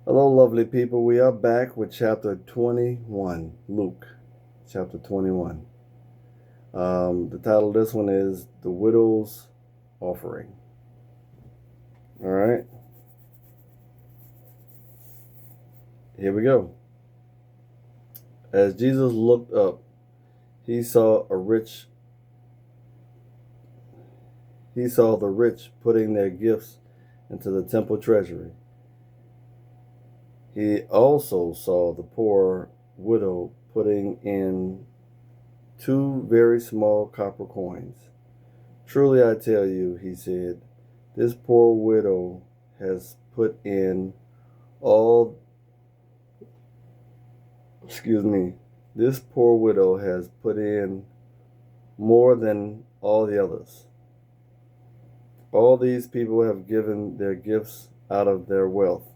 Hello, lovely people. We are back with chapter 21, Luke, chapter 21. The title of this one is The Widow's Offering. All right, here we go. As Jesus looked up, he saw the rich putting their gifts into the temple treasury. He also saw the poor widow putting in 2 very small copper coins. Truly I tell you, he said, this poor widow has put in all, this poor widow has put in more than all the others. All these people have given their gifts out of their wealth,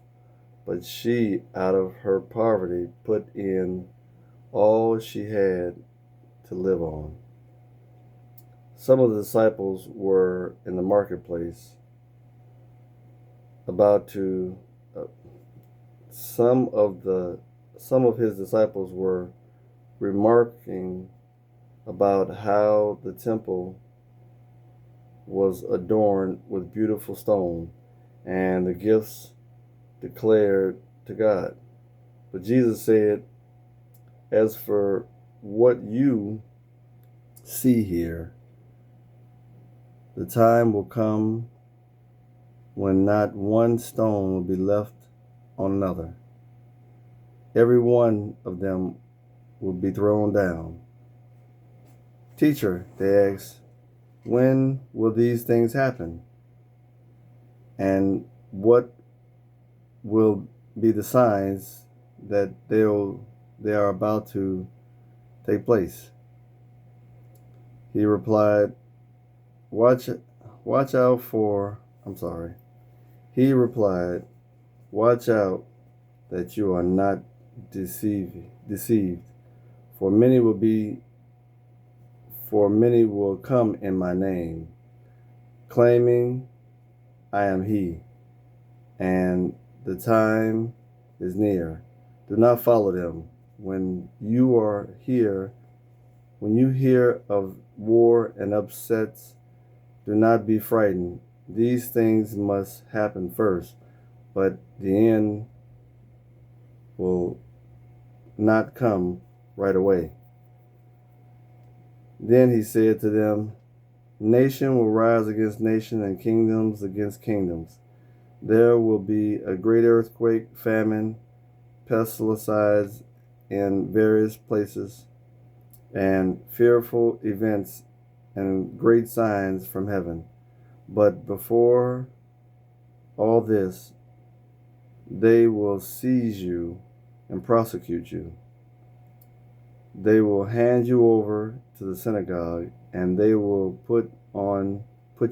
but she, out of her poverty, put in all she had to live on. Some of the disciples were in the marketplace about to some of his disciples were remarking about how the temple was adorned with beautiful stone and the gifts declared to God. But Jesus said, as for what you see here, the time will come when not one stone will be left on another. Every one of them will be thrown down. Teacher, they asked, when will these things happen? And what will be the signs that they are about to take place? He replied, Watch out for, He replied, watch out that you are not deceived, for many will come in my name, claiming I am he, and the time is near. Do not follow them. When you hear of war and upsets, do not be frightened. These things must happen first, but the end will not come right away. Then he said to them, nation will rise against nation and kingdoms against kingdoms. There will be a great earthquake, famine, pestilence in various places, and fearful events and great signs from heaven. But before all this, they will seize you and prosecute you. They will hand you over to the synagogue, and they will put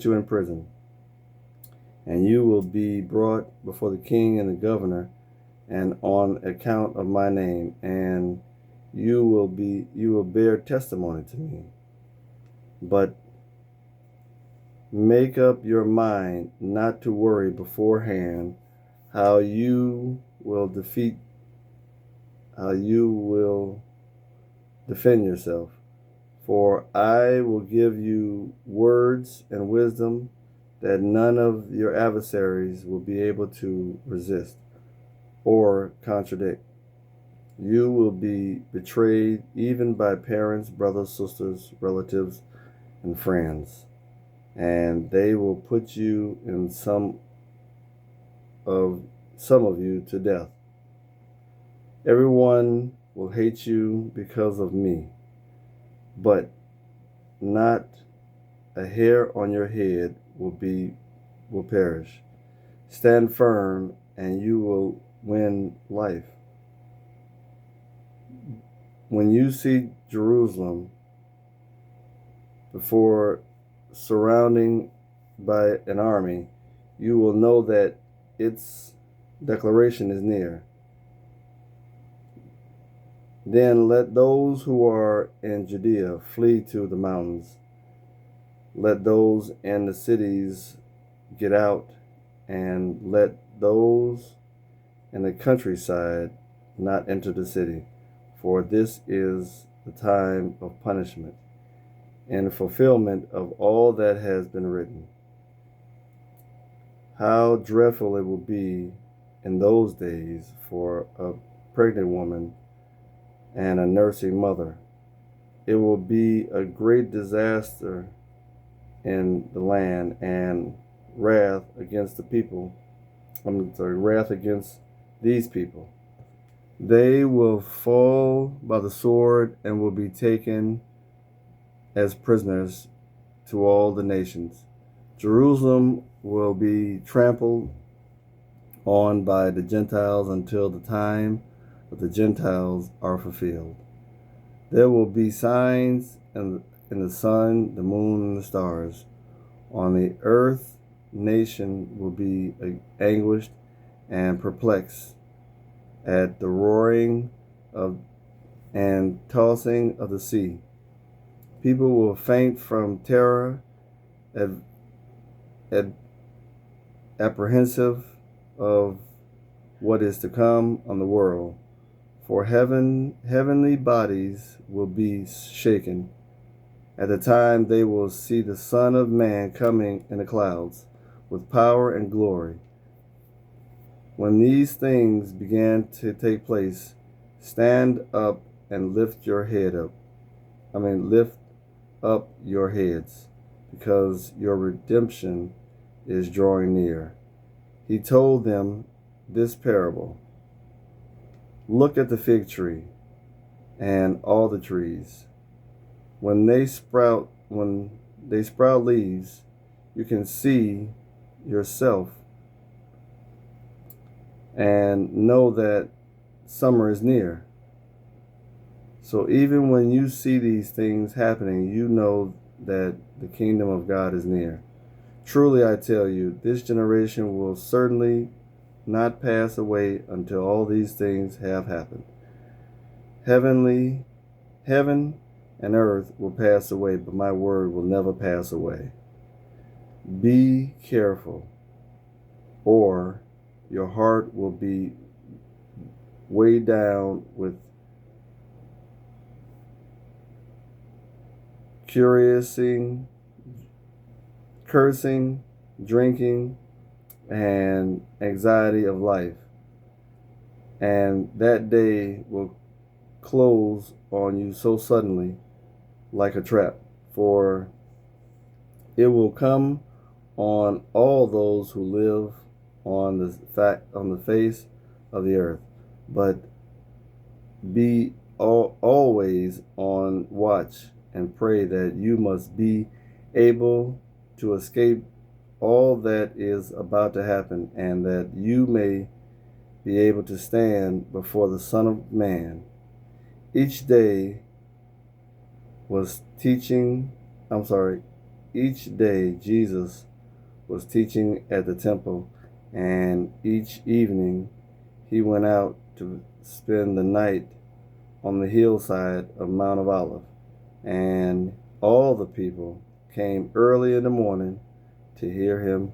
you in prison. And you will be brought before the king and the governor, and on account of my name, and you will bear testimony to me. But make up your mind not to worry beforehand how you will defend yourself. For I will give you words and wisdom that none of your adversaries will be able to resist or contradict. You will be betrayed even by parents, brothers, sisters, relatives, and friends, and they will put you and some of you to death. Everyone will hate you because of me, but not a hair on your head will perish. Stand firm, and you will win life. When you see Jerusalem before surrounding by an army, you will know that its declaration is near. Then let those who are in Judea flee to the mountains. Let those in the cities get out, and let those in the countryside, not enter the city, for this is the time of punishment, in fulfillment of all that has been written. How dreadful it will be in those days for a pregnant woman and a nursing mother. It will be a great disaster in the land and wrath against the people. Wrath against these people. They will fall by the sword and will be taken as prisoners to all the nations. Jerusalem will be trampled on by the Gentiles until the time of the Gentiles are fulfilled. There will be signs in the sun, the moon, and the stars. On the earth, nation will be anguished and perplexed at the roaring of and tossing of the sea. People will faint from terror, apprehensive of what is to come on the world. For heavenly bodies will be shaken. At the time they will see the Son of Man coming in the clouds with power and glory. When these things began to take place, stand up and lift up your heads, because your redemption is drawing near. He told them this parable. Look at the fig tree and all the trees. When they sprout leaves, you can see yourself and know that summer is near. So even when you see these things happening, you know that the kingdom of God is near. Truly I tell you, this generation will certainly not pass away until all these things have happened. Heaven and earth will pass away, but my word will never pass away. Be careful, or your heart will be weighed down with cursing, drinking, and anxiety of life. And that day will close on you so suddenly, like a trap, for it will come on all those who live on the face of the earth. But be always on watch and pray that you must be able to escape all that is about to happen, and that you may be able to stand before the Son of Man. Each day Jesus was teaching at the temple, and each evening he went out to spend the night on the hillside of Mount of Olives. And all the people came early in the morning to hear him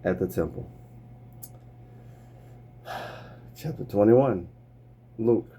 at the temple. Chapter 21, Luke.